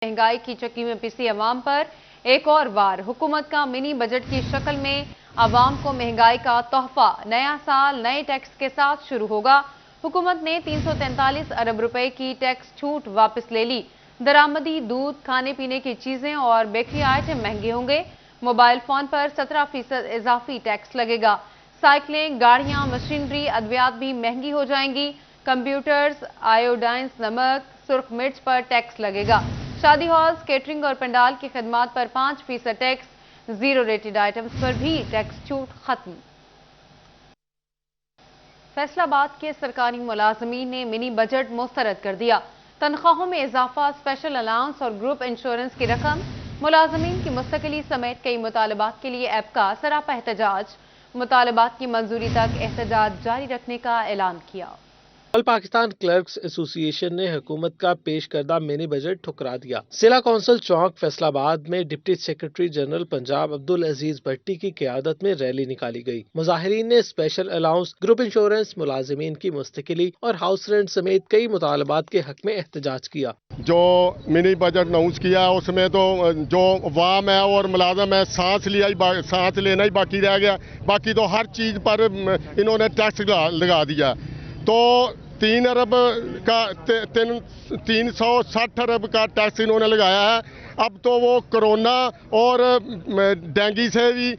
महंगाई की चक्की में पिसी अवाम पर एक और वार। हुकूमत का मिनी बजट की शक्ल में अवाम को महंगाई का तोहफा। नया साल नए टैक्स के साथ शुरू होगा। हुकूमत ने 343 अरब रुपए की टैक्स छूट वापस ले ली। दरामदी दूध, खाने पीने की चीजें और बेकरी आइटम महंगे होंगे। मोबाइल फोन पर 17% इजाफी टैक्स लगेगा। साइकिलें, गाड़ियां, मशीनरी, अद्वियात भी महंगी हो जाएंगी। कंप्यूटर्स, आयोडाइंस नमक, सुर्ख मिर्च पर टैक्स लगेगा। शादी हॉल्स, केटरिंग और पंडाल की खदमात पर 5% टैक्स। जीरो रेटेड आइटम्स पर भी टैक्स छूट खत्म। फैसलाबाद के सरकारी मुलाजमीन ने मिनी बजट मुस्तरद कर दिया। तनख्वाहों में इजाफा, स्पेशल अलाउंस और ग्रुप इंश्योरेंस की रकम, मुलाजमीन की मुस्तकिली समेत कई मुतालबात के लिए ऐप का सरापा एहतजाज। मुतालबात की मंजूरी तक एहतजाज जारी रखने का ऐलान किया। ऑल पाकिस्तान क्लर्क्स एसोसिएशन ने हुकूमत का पेश करदा मिनी बजट ठुकरा दिया। जिला कौंसिल चौक फैसलाबाद में deputy secretary general Punjab Abdul Aziz Bhatti की क़यादत में रैली निकाली गई। मुजाहिरीन ने स्पेशल अलाउंस, ग्रुप इंश्योरेंस, मुलाजिमीन की मुस्तकिली और हाउस रेंट समेत कई मुतालबात के हक में एहतजाज किया। जो मिनी बजट अनाउंस किया उसमें तो जो अवाम है और मुलाजम है सांस लेना ही बाकी रह गया। बाकी तो हर चीज पर इन्होंने टैक्स लगा दिया। तो 360 अरब का टैक्स इन्होंने लगाया है। अब तो वो कोरोना और डेंगू से भी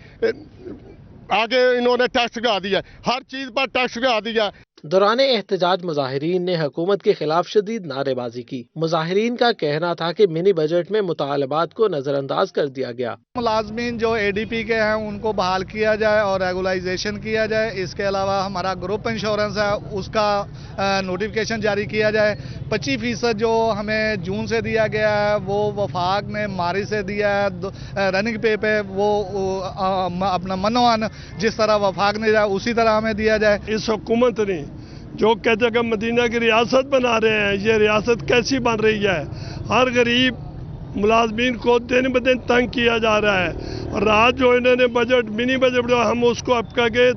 आगे इन्होंने टैक्स लगा दिया, हर चीज पर टैक्स लगा दिया। दौरान एहतजाज मुजाहिरीन ने हुकूमत के खिलाफ शदीद नारेबाजी की। मुजाहिरीन का कहना था कि मिनी बजट में मुतालबात को नजरअंदाज कर दिया गया। मुलाजमीन जो ADP के हैं उनको बहाल किया जाए और रेगुलाइजेशन किया जाए। इसके अलावा हमारा ग्रुप इंश्योरेंस है उसका नोटिफिकेशन जारी किया जाए। 25% जो हमें जून से दिया गया है वो वफाक ने मार्च से दिया है। रनिंग पे वो अपना मनोअन जिस तरह वफाक ने दिया उसी तरह हमें दिया जाए। इस हुकूमत ने जो कहते हैं कि मदीना की रियासत बना रहे हैं, ये रियासत कैसी बन रही है? हर गरीब मुलाजमीन को दिन ब दिन तंग किया जा रहा है। और रात जो इन्होंने बजट मिनी बजट हम उसको आपका के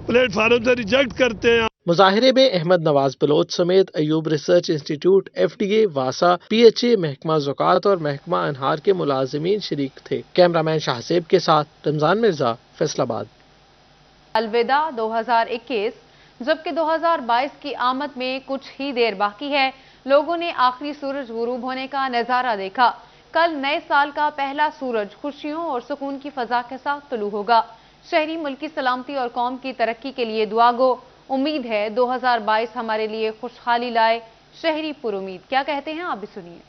प्लेटफार्म से रिजेक्ट करते हैं। मुजाहिरे में अहमद नवाज बलोच समेत अयूब रिसर्च इंस्टीट्यूट, FDA, वासा, PHA, महकमा ज़कात और महकमा अनहार के मुलाजिमीन शरीक थे। कैमरामैन शाहसेब के साथ रमजान मिर्जा, फैसलाबाद। अलविदा 2021। जबकि 2022 की आमद में कुछ ही देर बाकी है, लोगों ने आखिरी सूरज गुरूब होने का नजारा देखा। कल नए साल का पहला सूरज खुशियों और सुकून की फजा के साथ तुलू होगा। शहरी मुल्क की सलामती और कौम की तरक्की के लिए दुआ गो। उम्मीद है 2022 हमारे लिए खुशहाली लाए। शहरी पुरुमीद क्या कहते हैं, आप भी सुनिए।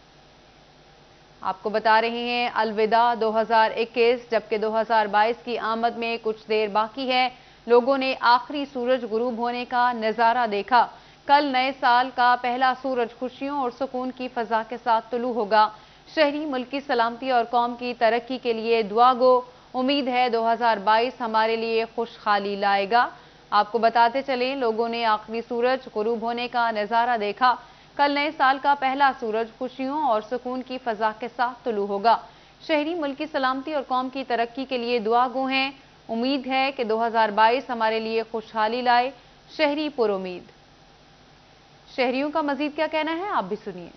आपको बता रहे हैं अलविदा 2021। जबकि 2022 की आमद में कुछ देर बाकी है, लोगों ने आखिरी सूरज गुरूब होने का नजारा देखा। कल नए साल का पहला सूरज खुशियों और सुकून की फजा के साथ तुलू होगा। शहरी मुल्क की सलामती और कौम की तरक्की के लिए दुआ गो। उम्मीद है 2022 हमारे लिए खुशहाली लाएगा। आपको बताते चलें, लोगों ने आखिरी सूरज गुरूब होने का नजारा देखा। कल नए साल का पहला सूरज खुशियों और सुकून की फजा के साथ तुलू होगा। शहरी मुल्क की सलामती और कौम की तरक्की के लिए दुआ गो हैं। उम्मीद है कि 2022 हमारे लिए खुशहाली लाए। शहरी पुरुमीद। शहरियों का मजीद क्या कहना है, आप भी सुनिए।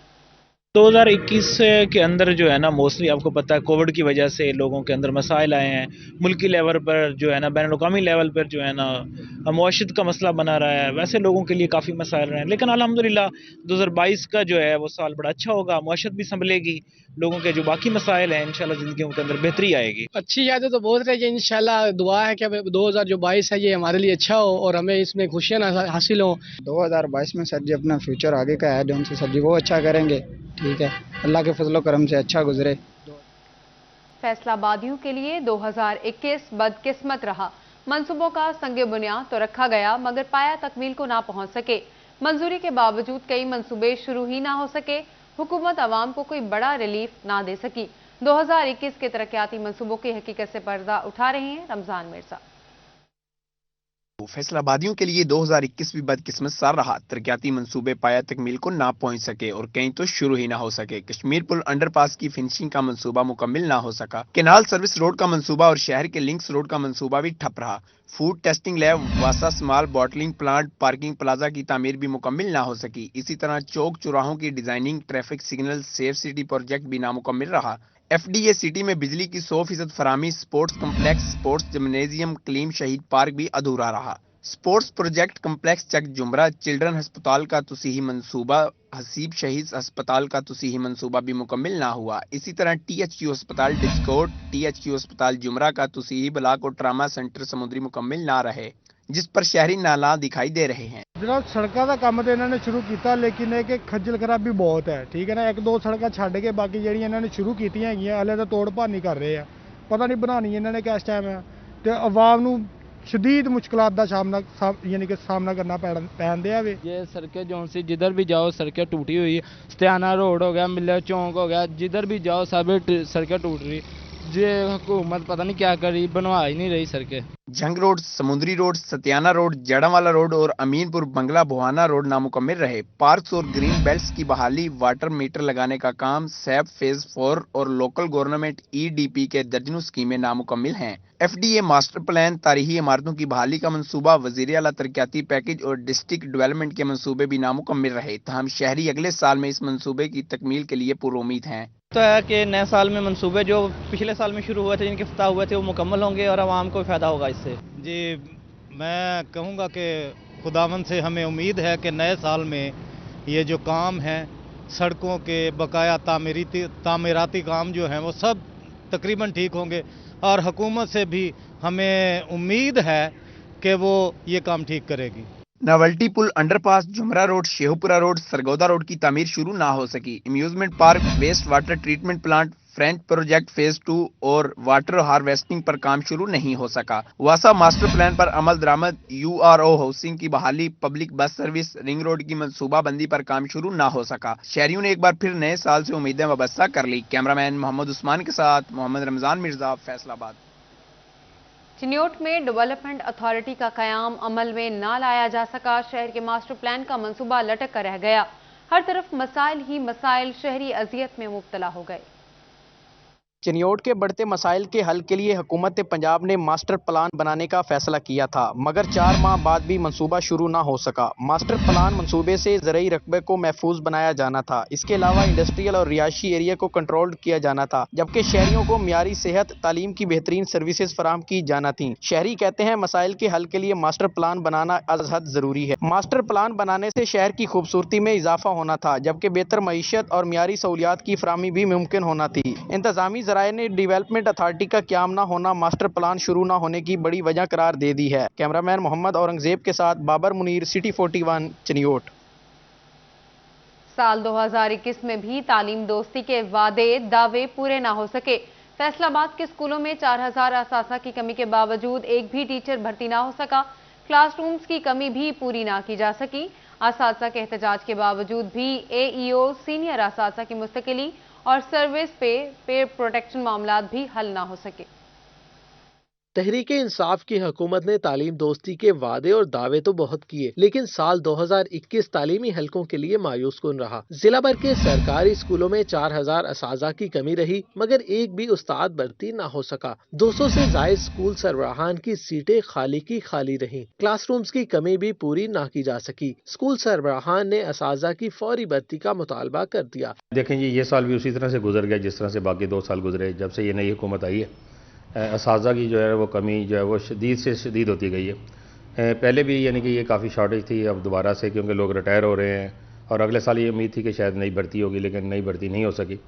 2021 के अंदर जो है ना, मोस्टली आपको पता है कोविड की वजह से लोगों के अंदर मसाइल आए हैं। मुल्की लेवल पर जो है ना, बैनुल-अक़वामी लेवल पर जो है ना मईशत का मसला बना रहा है। वैसे लोगों के लिए काफ़ी मसाइल रहे हैं, लेकिन अल्हम्दुलिल्लाह 2022 का जो है वो साल बड़ा अच्छा होगा। मईशत भी संभलेगी, लोगों के जो बाकी मसाइल हैं इंशाल्लाह ज़िंदगी के अंदर बेहतरी आएगी। अच्छी यादें तो बहुत रही है। इंशाल्लाह दुआ है कि 2022 है ये हमारे लिए अच्छा हो और हमें इसमें खुशियाँ हासिल हो। 2022 में सर जी अपना फ्यूचर आगे का है, जो उनसे सर जी वो अच्छा करेंगे। ठीक है, अल्लाह के फजलो करम से अच्छा गुजरे। फैसलाबादियों के लिए 2021 बदकिस्मत रहा। मंसूबों का संगे बुनियाद तो रखा गया, मगर पाया तकमील को ना पहुंच सके। मंजूरी के बावजूद कई मंसूबे शुरू ही ना हो सके। हुकूमत आवाम को कोई बड़ा रिलीफ ना दे सकी। 2021 के तरक्याती मंसूबों की हकीकत से पर्दा उठा रहे हैं रमजान मिर्जा। फैसला आबादियों के लिए 2021 भी बदकिस्मत साल रहा। तरक्याती मंसूबे पाया तकमील को ना पहुंच सके और कहीं तो शुरू ही ना हो सके। कश्मीर पुल अंडरपास की फिनिशिंग का मंसूबा मुकम्मिल ना हो सका। केनाल सर्विस रोड का मंसूबा और शहर के लिंक्स रोड का मंसूबा भी ठप रहा। फूड टेस्टिंग लैब, वासा small bottling plant, parking plaza की तामीर भी मुकम्मिल ना हो सकी। इसी तरह चौक चौराहों की designing, traffic signal, safe city project भी नामुकम्मिल रहा। एफडीए सिटी में बिजली की 100% फराहमी, स्पोर्ट्स कम्प्लेक्स, स्पोर्ट्स जिम्नेजियम, क्लीम शहीद पार्क भी अधूरा रहा। स्पोर्ट्स प्रोजेक्ट कम्प्लेक्स चक जुमरा, चिल्ड्रन अस्पताल का तुसीही मंसूबा, हसीब शहीद अस्पताल का तुसीही मंसूबा भी मुकम्मिल ना हुआ। इसी तरह टीएचक्यू अस्पताल डिस्कोट, टीएचक्यू अस्पताल जुमरा का तुसीही ब्लॉक और ट्रामा सेंटर समुद्री मुकम्मिल ना रहे, जिस पर शहरी नाला दिखाई दे रहे हैं। जनाब सड़कों का काम तो इन्होंने शुरू किया, लेकिन एक खज्जल खराबी बहुत है, ठीक है ना। एक दो सड़क छड़ के बाकी जी इन्होंने शुरू की हले तो तोड़ भन्न कर रहे हैं, पता नहीं बनानी इन्होंने किस टाइम है। तो आवाम को शदीद मुश्किलात का यानी कि सामना करना पैन दिया वे। ये सड़कें जो सी जिधर भी जाओ सड़कें टूटी हुई, स्त्याना रोड हो गया, मिलर चौक हो गया, जिधर भी जाओ सब सड़कें टूट रही। ये हुकूमत पता नहीं क्या कर रही, बनवा ही नहीं रही सड़कें। जंग रोड, समुद्री रोड, सतियाना रोड, जड़ावाला रोड और अमीनपुर बंगला बुहाना रोड नामुकम्मिल रहे। पार्क्स और ग्रीन बेल्ट्स की बहाली, वाटर मीटर लगाने का काम, सैप फेज 4 और लोकल गवर्नमेंट ईडीपी के दर्जनों स्कीमें नामुकम्मिल हैं। एफडीए मास्टर प्लान, तारीखी इमारतों की बहाली का मंसूबा, वजीर आला तरक्याती पैकेज और डिस्ट्रिक्ट डेवलपमेंट के मंसूबे भी नामुकम्मिल रहे। तहम शहरी अगले साल में इस मंसूबे की तकमील के लिए पुरुम्मीद हैं। तो है कि नए साल में मंसूबे जो पिछले साल में शुरू हुए थे, जिनके इफ्ताह हुए थे, वो मुकम्मल होंगे और आवाम को फ़ायदा होगा इससे। जी मैं कहूँगा कि खुदावंद से हमें उम्मीद है कि नए साल में ये जो काम हैं, सड़कों के बकाया तामीराती काम जो हैं, वो सब तकरीबन ठीक होंगे और हुकूमत से भी हमें उम्मीद है कि वो ये काम ठीक करेगी। नवल्टी पुल underpass, Jhumra road, Sheikhupura road, Sargodha road की तामीर शुरू ना हो सकी। Amusement park, waste water treatment plant, French project phase 2 और वाटर हार्वेस्टिंग पर काम शुरू नहीं हो सका। वासा मास्टर प्लान पर अमल दरामद, यूआरओ हाउसिंग की बहाली, public bus service, ring road की मंसूबा बंदी पर काम शुरू ना हो सका। शहरियों ने एक बार फिर नए साल से उम्मीदें वाबस्ता कर ली। कैमरामैन मोहम्मद उस्मान के साथ मोहम्मद रमजान मिर्जा, फैसलाबाद। चिन्योट में डेवलपमेंट अथॉरिटी का कयाम अमल में ना लाया जा सका। शहर के मास्टर प्लान का मंसूबा लटक कर रह गया। हर तरफ मसाइल ही मसाइल, शहरी अजियत में मुब्तला हो गए। चिन्योट के बढ़ते मसाइल के हल के लिए हुकूमत पंजाब ने मास्टर प्लान बनाने का फैसला किया था, मगर 4 माह बाद भी मंसूबा शुरू ना हो सका। मास्टर प्लान मंसूबे से ज़रूरी रकबे को महफूज बनाया जाना था। इसके अलावा इंडस्ट्रियल और रिहायशी एरिया को कंट्रोल किया जाना था, जबकि शहरियों को मियारी सेहत, तालीम की बेहतरीन सर्विसेज फराहम की जाना थी। शहरी कहते हैं मसाइल के हल के लिए मास्टर प्लान बनाना अज़हद ज़रूरी है। मास्टर प्लान बनाने से शहर की खूबसूरती में इजाफा होना था, जबकि बेहतर मईशत और मियारी सहूलियात की फराहमी भी मुमकिन होना थी। इंतजामी ज़राए ने डेवलपमेंट अथॉरिटी का क्याम न होना मास्टर प्लान शुरू न होने की बड़ी वजह करार दे दी है। कैमरामैन मोहम्मद औरंगजेब के साथ बाबर मुनीर, सिटी 41, चिन्योट। साल 2021 में भी तालीम दोस्ती के वादे दावे पूरे ना हो सके। फैसलाबाद के स्कूलों में 4000 असासा की कमी के बावजूद एक भी टीचर भर्ती ना हो सका। क्लासरूम्स की कमी भी पूरी ना की जा सकी। असासा के एहतजाज के बावजूद भी एईओ, सीनियर असासा की मुस्तकिली और सर्विस पे प्रोटेक्शन मामलात भी हल ना हो सके। तहरीके इंसाफ की हुकूमत ने तालीम दोस्ती के वादे और दावे तो बहुत किए, लेकिन साल 2021 तालीमी हलकों के लिए मायूस कुन रहा। जिला भर के सरकारी स्कूलों में 4000 असाजा की कमी रही, मगर एक भी उस्ताद भर्ती ना हो सका। 200 से ज्यादा स्कूल सरबराहान की सीटें खाली की खाली रहीं। क्लासरूम्स की कमी भी पूरी ना की जा सकी। स्कूल सरबराहान ने असाजा की फौरी भर्ती का मुतालबा कर दिया। देखें जी, ये साल भी उसी तरह से गुजर गया जिस तरह से बाकी 2 साल गुजरे जब से ये नई हुकूमत आई है। असाजा की जो है वो कमी जो है वो शदीद से शदीद होती गई है। पहले भी यानी कि ये काफ़ी शॉर्टेज थी, अब दोबारा से क्योंकि लोग रिटायर हो रहे हैं और अगले साल ये उम्मीद थी कि शायद नई भर्ती होगी, लेकिन नई भर्ती नहीं हो सकी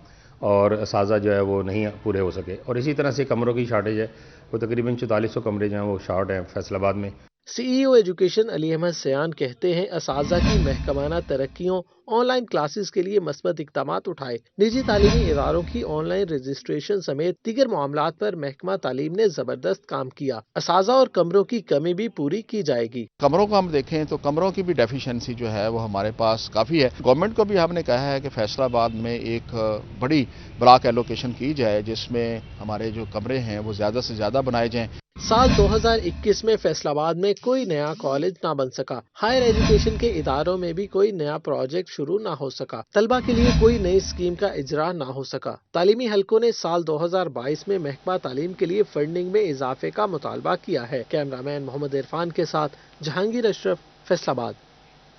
और असाजा जो है वो नहीं पूरे हो सके। और इसी तरह से कमरों की शॉर्टेज है, वो तकरीबन 4400 कमरे जो हैं वो शॉर्ट हैं फैसलाबाद में। सीईओ एजुकेशन अली अहमद सयान कहते हैं असाजा की महकमाना तरक्कियों, ऑनलाइन क्लासेस के लिए मस्बत इक़दामात उठाए। निजी तालीमी इदारों की ऑनलाइन रजिस्ट्रेशन समेत दीगर मामलात पर महकमा तालीम ने जबरदस्त काम किया। असाजा और कमरों की कमी भी पूरी की जाएगी। कमरों को हम देखें तो कमरों की भी डेफिशिएंसी जो है वो हमारे पास काफ़ी है। गवर्नमेंट को भी हमने कहा है कि फैसलाबाद में एक बड़ी ब्लॉक एलोकेशन की जाए जिसमें हमारे जो कमरे हैं वो ज़्यादा से ज़्यादा बनाए जाएँ। साल 2021 में फैसलाबाद में कोई नया कॉलेज ना बन सका। हायर एजुकेशन के इदारों में भी कोई नया प्रोजेक्ट शुरू ना हो सका। तलबा के लिए कोई नई स्कीम का इजरा ना हो सका। तालीमी हलकों ने साल 2022 में महकमा तालीम के लिए फंडिंग में इजाफे का मुतालबा किया है। कैमरामैन मोहम्मद इरफान के साथ जहांगीर अशरफ, फैसलाबाद।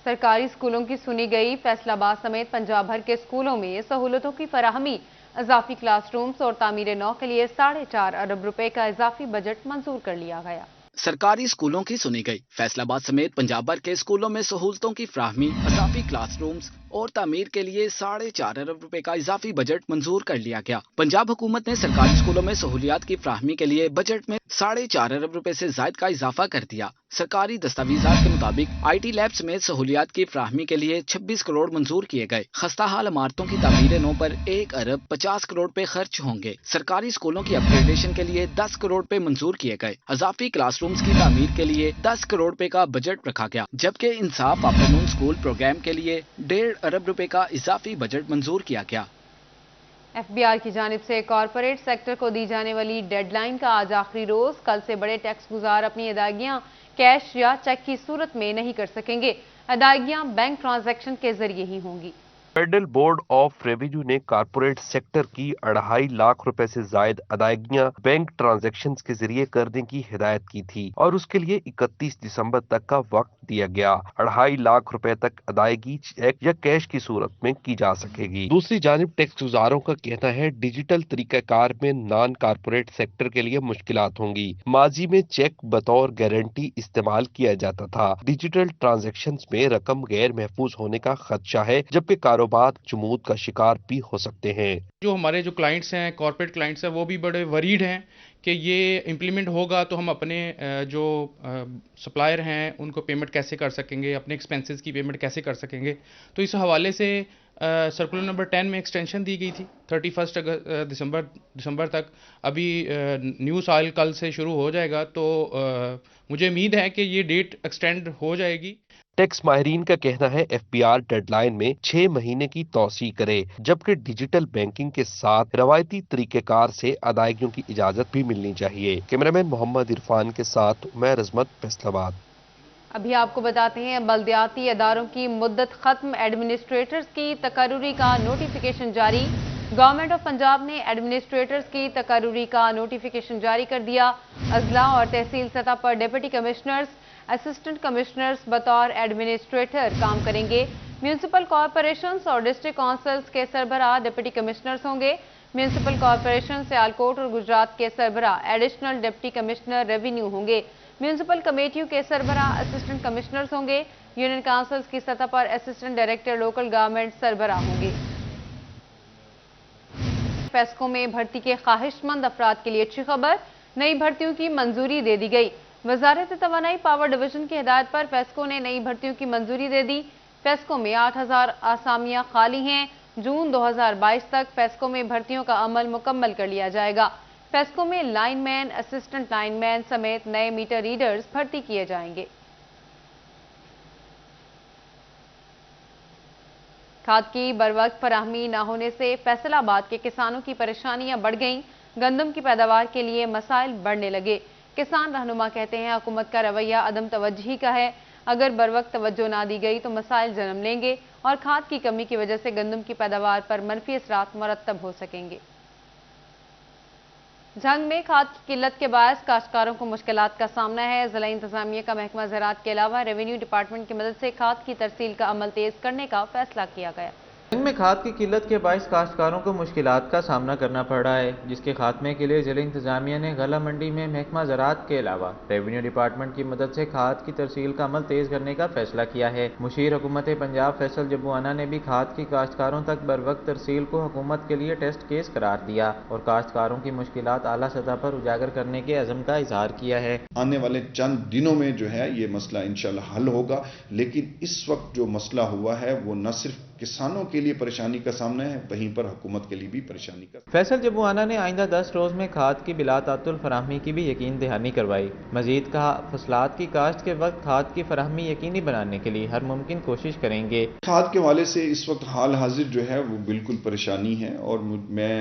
सरकारी स्कूलों की सुनी गई। फैसलाबाद समेत पंजाब भर के स्कूलों में सहूलतों की फराहमी, इजाफी क्लासरूम्स और तामीर नौ के लिए 4.5 अरब रुपए का इजाफी बजट मंजूर कर लिया गया। सरकारी स्कूलों की सुनी गई। फैसलाबाद समेत पंजाब भर के स्कूलों में सहूलतों की फराहमी, इजाफी क्लासरूम्स और तामीर के लिए 4.5 अरब रुपए का इजाफी बजट मंजूर कर लिया गया। पंजाब हुकूमत ने सरकारी स्कूलों में सहूलियात की फराहमी के लिए बजट में 4.5 अरब रुपए से जायद का इजाफा कर दिया। सरकारी दस्तावेजात के मुताबिक IT लैब समेत सहूलियात की फराहमी के लिए 26 करोड़ मंजूर किए गए। खस्ता हाल इमारतों की तामीर नौ पर 1 अरब 50 करोड़ पे खर्च होंगे। सरकारी स्कूलों की अपग्रेडेशन के लिए 10 करोड़ पे मंजूर किए गए। इजाफी क्लासरूम्स की तामीर के लिए 10 करोड़ रुपए का बजट रखा गया, जबकि इंसाफ आफ्टरनून स्कूल प्रोग्राम के लिए 1.5 अरब रुपए का इजाफी बजट मंजूर किया गया। FBR की जानिब से कॉरपोरेट सेक्टर को दी जाने वाली डेडलाइन का आज आखिरी रोज। कल से बड़े टैक्स गुजार अपनी अदायगियां कैश या चेक की सूरत में नहीं कर सकेंगे। अदायगियां बैंक ट्रांजैक्शन के जरिए ही होंगी। फेडरल बोर्ड ऑफ रेवेन्यू ने कॉर्पोरेट सेक्टर की 2.5 लाख रुपए से जायद अदायगियां बैंक ट्रांजैक्शन के जरिए करने की हिदायत की थी और उसके लिए 31 दिसंबर तक का वक्त दिया गया। 2.5 लाख रुपए तक अदायगी चेक या कैश की सूरत में की जा सकेगी। दूसरी जानिब टैक्स गुजारों का कहना है डिजिटल तरीकाकार में नॉन कॉर्पोरेट सेक्टर के लिए मुश्किलात होंगी। माजी में चेक बतौर गारंटी इस्तेमाल किया जाता था। डिजिटल ट्रांजैक्शन में रकम गैर महफूज होने का खदशा है, जबकि कारोबार जमूद का शिकार भी हो सकते हैं। जो हमारे जो क्लाइंट्स हैं, कॉर्पोरेट क्लाइंट्स हैं, वो भी बड़े वरीड हैं कि ये इम्प्लीमेंट होगा तो हम अपने जो सप्लायर हैं उनको पेमेंट कैसे कर सकेंगे, अपने एक्सपेंसेस की पेमेंट कैसे कर सकेंगे। तो इस हवाले से सर्कुलर नंबर 10 में एक्सटेंशन दी गई थी 31 दिसंबर तक। अभी न्यू साल कल से शुरू हो जाएगा, तो मुझे उम्मीद है कि ये डेट एक्सटेंड हो जाएगी। टैक्स माहिरीन का कहना है FBR डेडलाइन में 6 महीने की तौसी करे, जबकि डिजिटल बैंकिंग के साथ रवायती तरीकेकार से अदायगियों की इजाजत भी मिलनी चाहिए। कैमरामैन मोहम्मद इरफान के साथ उमैर अजमत, फैसलाबाद। अभी आपको बताते हैं बल्दियाती अदारों की मुद्दत खत्म। एडमिनिस्ट्रेटर्स की तकर्रुरी का नोटिफिकेशन जारी। गवर्नमेंट ऑफ पंजाब ने एडमिनिस्ट्रेटर्स की तकर्रुरी का नोटिफिकेशन जारी कर दिया। अजला और तहसील सतह पर डिप्टी कमिश्नर्स, असिस्टेंट कमिश्नर्स बतौर एडमिनिस्ट्रेटर काम करेंगे। म्यूनिसिपल कॉरपोरेशंस और डिस्ट्रिक्ट काउंसिल्स के सरबराह डिप्टी कमिश्नर्स होंगे। म्यूनिसिपल कॉरपोरेशन सियालकोट और गुजरात के सरबराह एडिशनल डिप्टी कमिश्नर रेवेन्यू होंगे। म्यूनिसिपल कमेटियों के सरबराह असिस्टेंट कमिश्नर्स होंगे। यूनियन काउंसिल्स की सतह पर असिस्टेंट डायरेक्टर लोकल गवर्नमेंट सरबराह होंगे। फेस्को में भर्ती के ख्वाहिशमंद अफराद के लिए अच्छी खबर, नई भर्तियों की मंजूरी दे दी गई। वजारत तवानाई पावर डिवीजन की हिदायत पर फेस्को ने नई भर्तियों की मंजूरी दे दी। फेस्को में 8000 आसामियां खाली हैं। जून 2022 तक फेस्को में भर्तियों का अमल मुकम्मल कर लिया जाएगा। फेस्को में लाइनमैन, असिस्टेंट लाइनमैन समेत नए मीटर रीडर्स भर्ती किए जाएंगे। खाद की बरवक्त फराहमी न होने से फैसलाबाद के किसानों की परेशानियां बढ़ गईं। गंदम की पैदावार के लिए मसाइल बढ़ने लगे। किसान रहनुमा कहते हैं हुकूमत का रवैया अदम तवज्जुही का है। अगर बरवक्त तवज्जो ना दी गई तो मसाइल जन्म लेंगे और खाद की कमी की वजह से गंदम की पैदावार पर मनफी असरात मुरतब हो सकेंगे। जंग में खाद की किल्लत के बायस काश्तकारों को मुश्किलात का सामना है। जिला इंतजामिया का महकमा ज़राअत के अलावा रेवेन्यू डिपार्टमेंट की मदद से खाद की तरसील का अमल तेज करने का फैसला किया गया। जंग में खाद की किल्लत के बायस काश्तकारों को मुश्किलात का सामना करना पड़ रहा है, जिसके खात्मे के लिए जिला इंतजामिया ने गला मंडी में महकमा ज़राअत के अलावा रेवेन्यू डिपार्टमेंट की मदद से खाद की तरसील का अमल तेज करने का फैसला किया है। मुशीर हुकूमत पंजाब फैसल जब्बुआना ने भी खाद की काश्तकारों तक बरवक्त तरसील को हुकूमत के लिए टेस्ट केस करार दिया और काश्तकारों की मुश्किलात आला सतह पर उजागर करने के अज़म का इजहार किया है। आने वाले चंद दिनों में जो है ये मसला इंशाल्लाह हल होगा, लेकिन इस वक्त जो मसला हुआ है वो न सिर्फ किसानों के लिए परेशानी का सामना है, वहीं पर हुकूमत के लिए भी परेशानी का। फैसल जबुआना ने आइंदा 10 रोज़ में खाद की बिलातातुल फराहमी की भी यकीन दहानी करवाई। मजीद कहा, फसलात की काश्त के वक्त खाद की फराहमी यकीनी बनाने के लिए हर मुमकिन कोशिश करेंगे। खाद के हवाले से इस वक्त हाल हाजिर जो है वो बिल्कुल परेशानी है, और मैं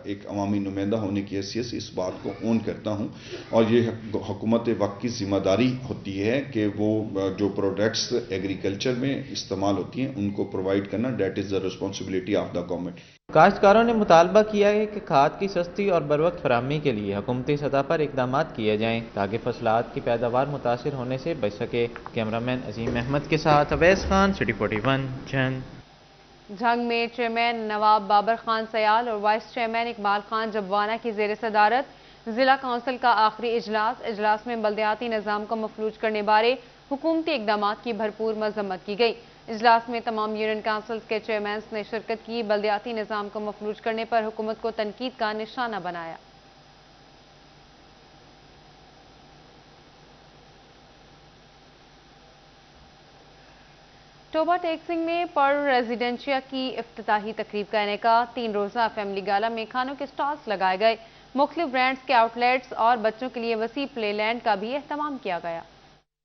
एक अवामी नुमाइंदा होने की हैसियत से इस बात को ओन करता हूँ, और ये हुकूमत वक्त की जिम्मेदारी होती है कि वो जो प्रोडक्ट्स एग्रीकल्चर में इस्तेमाल होती हैं उनको प्रोवाइड करना, that is the responsibility of the government. काश्तकारों ने मुतालबा किया है कि खाद की सस्ती और बरवक्त फराहमी के लिए हुकूमती सतह पर इकदाम किए जाएँ ताकि फसलात की पैदावार मुतासिर होने से बच सके। कैमरामैन अजीम अहमद के साथ अवैस खान, सिटी 41 झंग। झंग में चेयरमैन नवाब बाबर खान सयाल और वाइस चेयरमैन इकबाल खान जबवाना की ज़ेर सदारत जिला काउंसिल का आखिरी इजलास में बल्दियाती निज़ाम को मफलूज करने बारे हुकूमती इकदामात की भरपूर मजम्मत की गई। इजलास में तमाम यूनियन काउंसिल्स के चेयरमैन्स ने शिरकत की। बल्दियाती निज़ाम को मफलूज करने पर हुकूमत को तनकीद का निशाना बनाया। टोबा टेक सिंह में पर्ल रेजिडेंशिया की इफ्तिताही तकरीब का इनेकाद। 3 रोज़ा फैमिली गाला में खानों के स्टॉल्स लगाए गए। मुख्तलिफ ब्रांड्स के आउटलेट्स और बच्चों के लिए वसी प्ले लैंड का भी एहतमाम किया गया।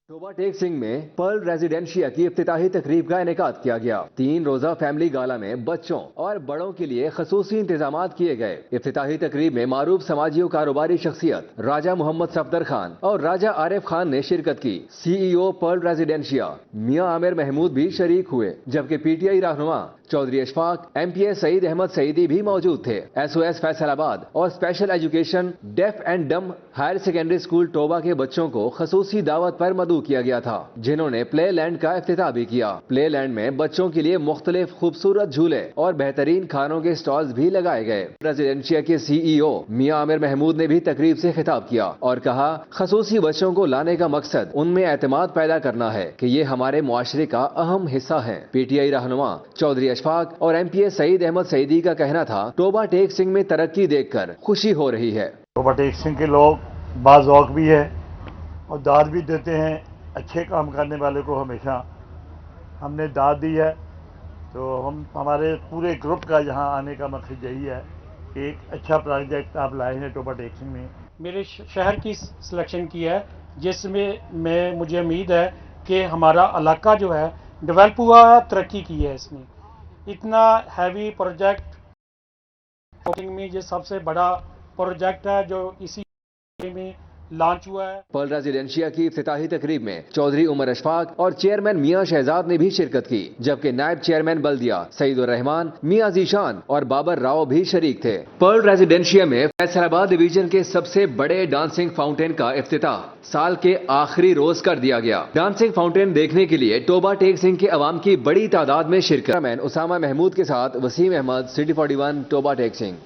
टोबा टेक सिंह में पर्ल रेजिडेंशिया की इफ्तिताही तकरीब का इनेकाद किया गया। 3 रोजा फैमिली गाला में बच्चों और बड़ों के लिए खसूसी इंतजामात किए गए। इफ्तिताही तकरीब में मारूफ समाजी और कारोबारी शख्सियत राजा मोहम्मद सफदर खान और राजा आरिफ खान ने शिरकत की। CEO पर्ल रेजिडेंशिया मियां आमिर महमूद भी शरीक हुए, जबकि PTI रहनुमा चौधरी अशफाक, MPS सईद अहमद सईदी भी मौजूद थे। SOS फैसलाबाद और स्पेशल एजुकेशन डेफ एंड डम हायर सेकेंडरी स्कूल टोबा के बच्चों को खसूसी दावत पर मदऊ किया गया था, जिन्होंने प्ले लैंड का इफ्तिताह भी किया। प्ले लैंड में बच्चों के लिए मुख्तलिफ खूबसूरत झूले और बेहतरीन खानों के स्टॉल्स भी लगाए गए। रेजिडेंशिया के CEO मियां आमिर महमूद ने भी तकरीब से खिताब किया और कहा, खसूसी बच्चों को लाने का मकसद उनमें एतमाद पैदा करना है कि ये हमारे मुआशरे का अहम हिस्सा है। PTI रहनुमा चौधरी अशफाक और MPS सईद अहमद सईदी का कहना था, टोबा टेक सिंह में तरक्की देखकर खुशी हो रही है। टोबा टेक सिंह के लोग बाज़ौक़ भी है और दाद भी देते हैं। अच्छे काम करने वाले को हमेशा हमने दाद दी है, तो हमारे पूरे ग्रुप का यहाँ आने का मकसद यही है। एक अच्छा प्रोजेक्ट आप लाए हैं टोबा टेक सिंह में। मेरे शहर की सिलेक्शन की है, जिसमें मुझे उम्मीद है कि हमारा इलाका जो है डेवलप हुआ, तरक्की की है। इसमें इतना हैवी प्रोजेक्ट में ये सबसे बड़ा प्रोजेक्ट है जो इसी में लॉन्च हुआ है। पर्ल रेजिडेंशिया की इफ्तिताही तकरीब में चौधरी उमर अशफाक और चेयरमैन मियां शहजाद ने भी शिरकत की, जबकि नायब चेयरमैन बल्दिया सईद उर रहमान, मियां जीशान और बाबर राव भी शरीक थे। पर्ल रेजिडेंशिया में फैसलाबाद डिवीजन के सबसे बड़े डांसिंग फाउंटेन का इफ्तिताह साल के आखिरी रोज कर दिया गया। डांसिंग फाउंटेन देखने के लिए टोबा टेक सिंह के अवाम की बड़ी तादाद में शिरकत। उसामा महमूद के साथ वसीम अहमद, सिटी 41 टोबा टेक सिंह।